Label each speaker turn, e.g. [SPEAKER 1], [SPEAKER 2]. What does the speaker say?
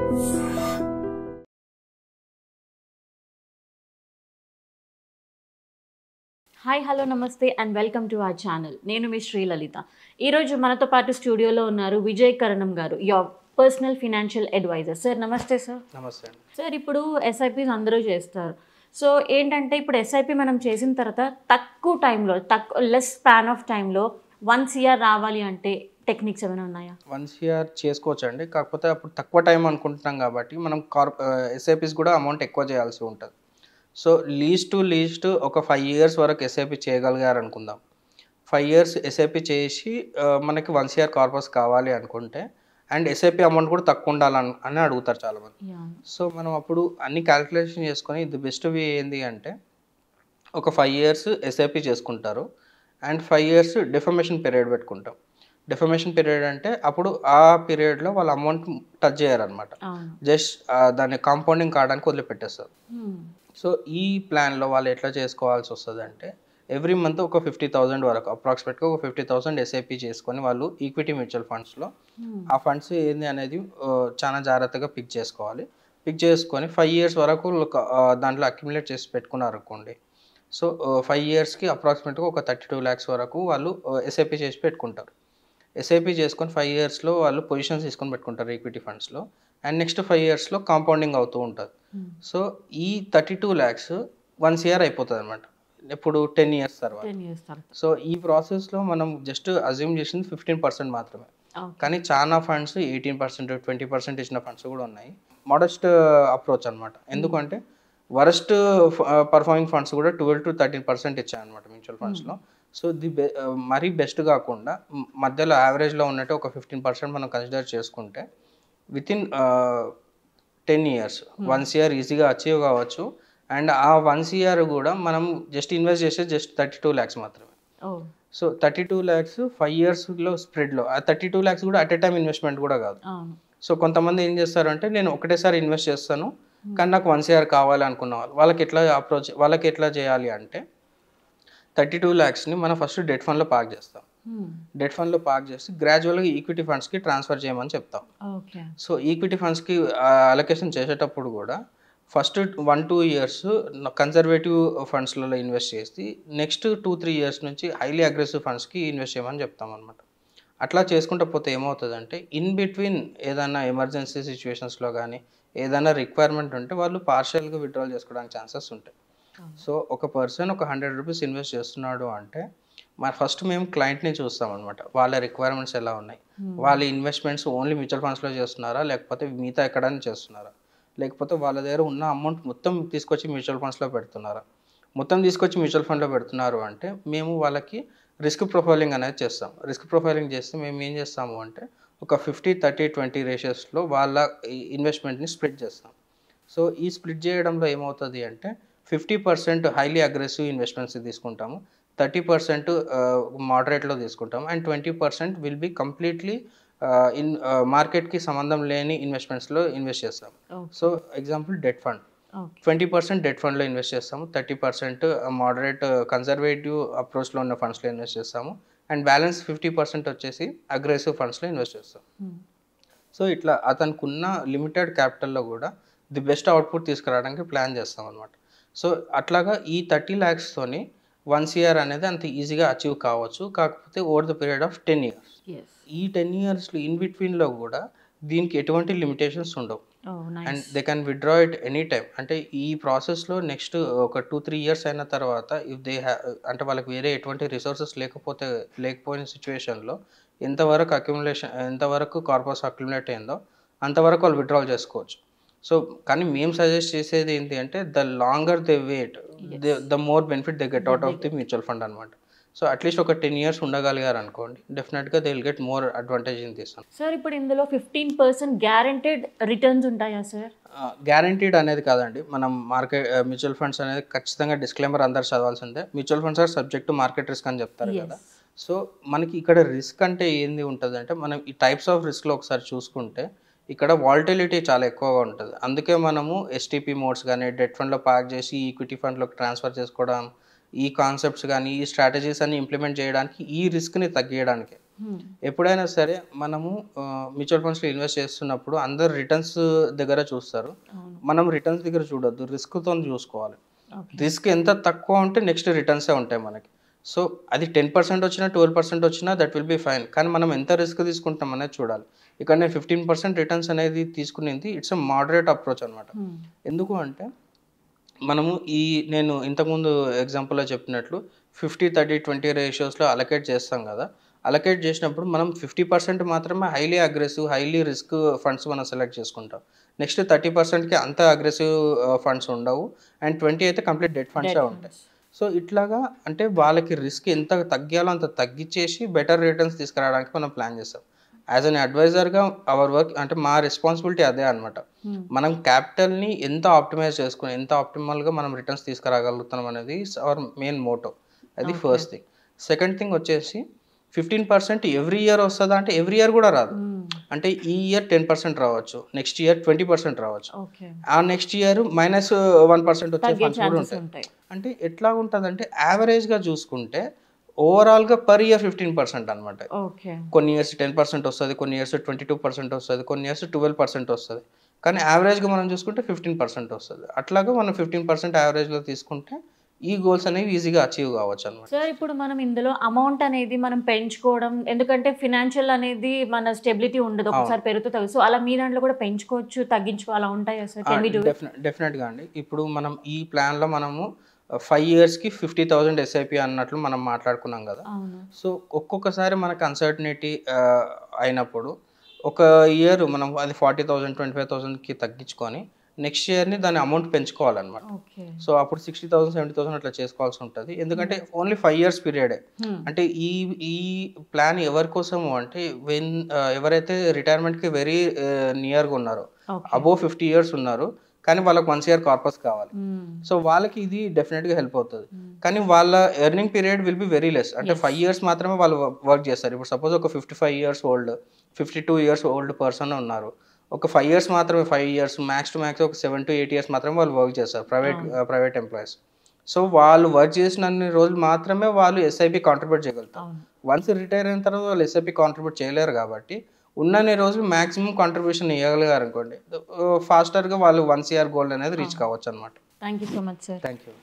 [SPEAKER 1] Hi hello నమస్తే and welcome to our channel. నేను మీ శ్రీలలిత. ఈరోజు మనతో పాటు స్టూడియోలో ఉన్నారు Vijay Karanam garu, your personal financial advisor. Sir నమస్తే. సార్
[SPEAKER 2] నమస్తే.
[SPEAKER 1] సార్ ఇప్పుడు ఎస్ఐపిస్ అందరూ చేస్తారు. సో ఏంటంటే ఇప్పుడు ఎస్ఐపి మనం చేసిన తర్వాత తక్కువ టైంలో లెస్ స్పాన్ ఆఫ్ టైంలో 1 CR రావాలి అంటే టెక్నిక్స్ ఏమైనా ఉన్నాయా?
[SPEAKER 2] 1 CR చేసుకోవచ్చు అండి. కాకపోతే అప్పుడు తక్కువ టైం అనుకుంటున్నాం కాబట్టి మనం ఎస్ఐపిస్ కూడా అమౌంట్ ఎక్కువ చేయాల్సి ఉంటుంది. సో లీస్ట్ ఒక 5 years వరకు ఎస్ఐపి చేయగలిగారు అనుకుందాం. 5 years ఎస్ఐపి చేసి మనకి 1 CR కార్పస్ కావాలి అనుకుంటే అండ్ ఎస్ఐపి అమౌంట్ కూడా తక్కువ ఉండాలని అడుగుతారు చాలామంది. సో మనం అప్పుడు అన్ని క్యాలిక్యులేషన్ చేసుకొని ఇది బెస్ట్ వే ఏంటి అంటే ఒక 5 years ఎస్ఐపి చేసుకుంటారు అండ్ 5 years డిఫర్మేషన్ పీరియడ్ పెట్టుకుంటాం. డిఫర్మేషన్ పీరియడ్ అంటే అప్పుడు ఆ పీరియడ్లో వాళ్ళ అమౌంట్ టచ్ చేయరనమాట. జస్ట్ దాన్ని కాంపౌండింగ్ కావడానికి వదిలిపెట్టేస్తారు. సో ఈ ప్లాన్లో వాళ్ళు ఎట్లా చేసుకోవాల్సి వస్తుంది అంటే ఎవ్రీ మంత్ ఒక 50,000 వరకు అప్రాక్సిమేట్గా ఒక 50,000 ఎస్ఐపి చేసుకొని వాళ్ళు ఈక్విటీ మ్యూచువల్ ఫండ్స్లో ఆ ఫండ్స్ ఏంది అనేది చాలా జాగ్రత్తగా పిక్ చేసుకోవాలి. పిక్ చేసుకొని 5 years వరకు దాంట్లో అక్యుములేట్ చేసి పెట్టుకున్నారు అనుకోండి. సో 5 yearsకి అప్రాక్సిమేట్గా ఒక 32 lakhs వరకు వాళ్ళు ఎస్ఐపి చేసి పెట్టుకుంటారు. ఎస్ఐపి చేసుకొని 5 yearsలో వాళ్ళు పొజిషన్స్ తీసుకొని పెట్టుకుంటారు ఈక్విటీ ఫండ్స్లో అండ్ నెక్స్ట్ 5 yearsలో కాంపౌండింగ్ అవుతూ ఉంటుంది. సో ఈ 32 lakhs 1 CR అయిపోతుంది అనమాట ఇప్పుడు 10 years తర్వాత. సో ఈ ప్రాసెస్లో మనం జస్ట్ అజ్యూమ్ చేసింది 15% మాత్రమే. కానీ చాలా ఫండ్స్ 18%, 20% ఇచ్చిన ఫండ్స్ కూడా ఉన్నాయి. మోడెస్ట్ అప్రోచ్ అనమాట. ఎందుకంటే వరస్ట్ పర్ఫార్మింగ్ ఫండ్స్ కూడా 12 to 13% ఇచ్చాయన్నమాట మ్యూచువల్ ఫండ్స్లో. సో మరీ బెస్ట్ కాకుండా మధ్యలో యావరేజ్లో ఉన్నట్టు ఒక 15% మనం కన్సిడర్ చేసుకుంటే వితిన్ 10 years 1 CR ఈజీగా అచీవ్ కావచ్చు. అండ్ ఆ 1 CR కూడా మనం జస్ట్ ఇన్వెస్ట్ చేసేది జస్ట్ 32 lakhs మాత్రమే. సో 32 lakhs 5 yearsలో స్ప్రెడ్లో ఆ 32 lakhs కూడా అట్ ఎ టైం ఇన్వెస్ట్మెంట్ కూడా కాదు. సో కొంతమంది ఏం చేస్తారంటే నేను ఒకటేసారి ఇన్వెస్ట్ చేస్తాను కానీ నాకు 1 CR కావాలి అనుకున్న వాళ్ళకి ఎట్లా చేయాలి అంటే 32 lakhsని మనం ఫస్ట్ డెట్ ఫండ్లో పార్క్ చేస్తాం. డెట్ ఫండ్లో పార్క్ చేసి గ్రాడ్యువల్గా ఈక్విటీ ఫండ్స్కి ట్రాన్స్ఫర్ చేయమని చెప్తాం. సో ఈక్విటీ ఫండ్స్కి అలొకేషన్ చేసేటప్పుడు కూడా ఫస్ట్ 1-2 years కన్జర్వేటివ్ ఫండ్స్లలో ఇన్వెస్ట్ చేసి నెక్స్ట్ 2-3 years నుంచి హైలీ అగ్రెసివ్ ఫండ్స్కి ఇన్వెస్ట్ చేయమని చెప్తాం అనమాట. అట్లా చేసుకుంటూ పోతే ఏమవుతుందంటే ఇన్ బిట్వీన్ ఏదైనా ఎమర్జెన్సీ సిచ్యువేషన్స్లో కానీ ఏదైనా రిక్వైర్మెంట్ ఉంటే వాళ్ళు పార్షియల్గా విత్డ్రాల్ చేసుకోవడానికి ఛాన్సెస్ ఉంటాయి. సో ఒక పర్సన్ ఒక 100 rupees ఇన్వెస్ట్ చేస్తున్నాడు అంటే మరి ఫస్ట్ మేము క్లయింట్ని చూస్తాం అనమాట. వాళ్ళ రిక్వైర్మెంట్స్ ఎలా ఉన్నాయి, వాళ్ళ ఇన్వెస్ట్మెంట్స్ ఓన్లీ మ్యూచువల్ ఫండ్స్లో చేస్తున్నారా లేకపోతే మిగతా ఎక్కడైనా చేస్తున్నారా, లేకపోతే వాళ్ళ దగ్గర ఉన్న అమౌంట్ మొత్తం తీసుకొచ్చి మ్యూచువల్ ఫండ్స్లో పెడుతున్నారా. మొత్తం తీసుకొచ్చి మ్యూచువల్ ఫండ్లో పెడుతున్నారు అంటే మేము వాళ్ళకి రిస్క్ ప్రొఫైలింగ్ అనేది చేస్తాం. రిస్క్ ప్రొఫైలింగ్ చేస్తే మేము ఏం చేస్తాము అంటే ఒక 50-30-20 రేషియోస్లో వాళ్ళ ఇన్వెస్ట్మెంట్ని స్ప్లిట్ చేస్తాం. సో ఈ స్ప్లిట్ చేయడంలో ఏమవుతుంది అంటే 50% హైలీ అగ్రెసివ్ ఇన్వెస్ట్మెంట్స్ తీసుకుంటాము, 30% మోడరేట్లో తీసుకుంటాము అండ్ 20% విల్ బి కంప్లీట్లీ మార్కెట్కి సంబంధం లేని ఇన్వెస్ట్మెంట్స్లో ఇన్వెస్ట్ చేస్తాం. So example debt fund 20% debt ఫండ్లో ఇన్వెస్ట్ చేస్తాము, 30% మోడరేట్ కన్జర్వేటివ్ అప్రోచ్లో ఉన్న ఫండ్స్లో ఇన్వెస్ట్ చేస్తాము అండ్ బ్యాలెన్స్ 50% వచ్చేసి అగ్రెసివ్ ఫండ్స్లో ఇన్వెస్ట్ చేస్తాం. సో ఇట్లా అతనికి ఉన్న లిమిటెడ్ క్యాపిటల్లో కూడా ది బెస్ట్ అవుట్పుట్ తీసుకురావడానికి ప్లాన్ చేస్తాం అనమాట. సో అట్లాగా ఈ 30 lakhstoni 1 CR అనేది అంత ఈజీగా అచీవ్ కావచ్చు. కాకపోతే over the period of 10 years. ఈ 10 yearsలో ఇన్ బిట్వీన్లో కూడా దీనికి ఎటువంటి లిమిటేషన్స్ ఉండవు and they can withdraw it any time. అంటే ఈ ప్రాసెస్లో నెక్స్ట్ ఒక 2-3 years అయిన తర్వాత ఇఫ్ దే అంటే వాళ్ళకి వేరే ఎటువంటి రిసోర్సెస్ లేకపోయిన సిచ్యువేషన్లో ఎంతవరకు కార్పస్ అక్యుములేట్ అయిందో అంతవరకు వాళ్ళు విత్డ్రాల్ చేసుకోవచ్చు. సో కానీ మేము సజెస్ట్ చేసేది ఏంటి అంటే the longer they wait the more benefit they get out of the mutual fund అనమాట. సో అట్లీస్ట్ ఒక 10 years ఉండగలిగారు అనుకోండి, డెఫినెట్గా they will get more advantage in this.
[SPEAKER 1] Sir ఇప్పుడు ఇందులో 15% గ్యారెంటెడ్ రిటర్న్స్ ఉంటాయా సార్?
[SPEAKER 2] గ్యారెంటీడ్ అనేది కాదండి. మనం మ్యూచువల్ ఫండ్స్ అనేది ఖచ్చితంగా డిస్క్లైమర్ అందరు చదవాల్సిందే. Mutual funds are subject to market risk అని చెప్తారు కదా. సో మనకి ఇక్కడ రిస్క్ అంటే ఏంది ఉంటుంది అంటే మనం ఈ టైప్స్ ఆఫ్ రిస్క్లో ఒకసారి చూసుకుంటే ఇక్కడ వాలటిలిటీ చాలా ఎక్కువగా ఉంటుంది. అందుకే మనము ఎస్టీపీ మోడ్స్ కానీ డెట్ ఫండ్లో పార్క్ చేసి ఈక్విటీ ఫండ్లోకి ట్రాన్స్ఫర్ చేసుకోవడం, ఈ కాన్సెప్ట్స్ కానీ ఈ స్ట్రాటజీస్ అన్ని ఇంప్లిమెంట్ చేయడానికి ఈ రిస్క్ని తగ్గించడానికి. ఎప్పుడైనా సరే మనము మ్యూచువల్ ఫండ్స్లో ఇన్వెస్ట్ చేస్తున్నప్పుడు అందరు రిటర్న్స్ దగ్గర చూస్తారు, మనం రిటర్న్స్ దగ్గర చూడొద్దు, రిస్క్తో చూసుకోవాలి. రిస్క్ ఎంత తక్కువ ఉంటే నెక్స్ట్ రిటర్న్సే ఉంటాయి మనకి. సో అది 10% వచ్చినా 12% వచ్చినా దట్ విల్ బీ ఫైన్, కానీ మనం ఎంత రిస్క్ తీసుకుంటాం అనేది చూడాలి. ఇక్కడ నేను 15% రిటర్న్స్ అనేది తీసుకునేది ఇట్స్ అ మోడరేట్ అప్రోచ్ అనమాట. ఎందుకు అంటే మనము నేను ఇంతకుముందు ఎగ్జాంపుల్లో చెప్పినట్లు 50-30-20 రేషియోస్లో అలొకేట్ చేస్తాం కదా. అలొకేట్ చేసినప్పుడు మనం 50% మాత్రమే highly aggressive highly risk funds మనం సెలెక్ట్ చేసుకుంటాం. నెక్స్ట్ 30%కి అంత అగ్రెసివ్ ఫండ్స్ ఉండవు, అండ్ 20 అయితే కంప్లీట్ డెట్ ఫండ్సే ఉంటాయి. సో ఇట్లాగా అంటే వాళ్ళకి రిస్క్ ఎంత తగ్గాలో అంత తగ్గించేసి బెటర్ రిటర్న్స్ తీసుకురావడానికి మనం ప్లాన్ చేస్తాం. యాజ్ అన్ అడ్వైజర్గా అవర్ వర్క్ అంటే మా రెస్పాన్సిబిలిటీ అదే అనమాట. మనం క్యాపిటల్ని ఎంత ఆప్టిమైజ్ చేసుకుని ఎంత ఆప్టిమల్గా మనం రిటర్న్స్ తీసుకురాగలుగుతున్నాం అనేది అవర్ మెయిన్ మోటో. అది ఫస్ట్ థింగ్. సెకండ్ థింగ్ వచ్చేసి 15% ఎవ్రీ ఇయర్ వస్తుందా అంటే ఎవ్రీ ఇయర్ కూడా రాదు. అంటే ఈ ఇయర్ 10% రావచ్చు, నెక్స్ట్ ఇయర్ 20% రావచ్చు, ఆ నెక్స్ట్ ఇయర్ -1% వచ్చే ఫండ్స్ కూడా ఉంటాయి. అంటే ఎట్లా ఉంటుందంటే యావరేజ్గా చూసుకుంటే ఓవరాల్గా పర్ ఇయర్ 15% అనమాట. కొన్ని ఇయర్స్ 10% వస్తుంది, కొన్ని ఇయర్స్ 22% వస్తుంది, కొన్ని ఇయర్స్ 12% వస్తుంది, కానీ యావరేజ్గా మనం చూసుకుంటే 15% వస్తుంది. అట్లాగా మనం 15% యావరేజ్లో తీసుకుంటే ఈ గోల్స్ అనేవి ఈజీగా అచీవ్ కావచ్చు అనమాట.
[SPEAKER 1] సార్ ఇప్పుడు మనం ఇందులో అమౌంట్ అనేది మనం పెంచుకోవడం, ఎందుకంటే ఫినాన్షియల్ అనేది మన స్టెబిలిటీ ఉండదు, ఒకసారి పెరుగుతుంది. సో అలా మీ దాంట్లో కూడా పెంచుకోవచ్చు, తగ్గించుకో అలా ఉంటాయా సార్?
[SPEAKER 2] డెఫినెట్గా అండి. ఇప్పుడు మనం ఈ ప్లాన్లో మనము 5 yearsకి 50,000 SIP అన్నట్లు మనం మాట్లాడుకున్నాం కదా. సో ఒక్కొక్కసారి మనకు అన్సర్టనిటీ అయినప్పుడు ఒక ఇయర్ మనం అది 40,000 25,000కి తగ్గించుకొని నెక్స్ట్ ఇయర్ని దాని అమౌంట్ పెంచుకోవాలన్నమాట. సో అప్పుడు 60,000 70,000 అట్లా చేసుకోవాల్సి ఉంటుంది, ఎందుకంటే ఓన్లీ 5 years పీరియడే. అంటే ఈ ప్లాన్ ఎవరి కోసము అంటే ఎవరైతే రిటైర్మెంట్కి వెరీ నియర్గా ఉన్నారో, అబోవ్ 50 years ఉన్నారు కానీ వాళ్ళకి 1 year కార్పస్ కావాలి. సో వాళ్ళకి ఇది డెఫినెట్గా హెల్ప్ అవుతుంది. కానీ వాళ్ళ earning period will be very less. అంటే 5 years మాత్రమే వాళ్ళు వర్క్ చేస్తారు. ఇప్పుడు సపోజ్ ఒక 55 years old 52 years old person ఉన్నారు, ఒక 5 years మాత్రమే, 5 years మ్యాక్స్ టు మ్యాక్స్ ఒక 7 to 8 years మాత్రమే వాళ్ళు వర్క్ చేస్తారు, ప్రైవేట్ ఎంప్లాయీస్. సో వాళ్ళు వర్క్ చేసినన్ని రోజులు మాత్రమే వాళ్ళు SIP కాంట్రిబ్యూట్ చేయగలుగుతారు. వన్స్ రిటైర్ అయిన తర్వాత వాళ్ళు SIP కాంట్రిబ్యూట్ చేయలేరు కాబట్టి ఉన్నన్ని రోజులు మ్యాక్సిమం కాంట్రిబ్యూషన్ ఇవ్వగలిగారు అనుకోండి, ఫాస్టర్గా వాళ్ళు 1 year గోల్ అనేది రీచ్ కావచ్చు అనమాట.
[SPEAKER 1] Thank you so much sir.
[SPEAKER 2] Thank you.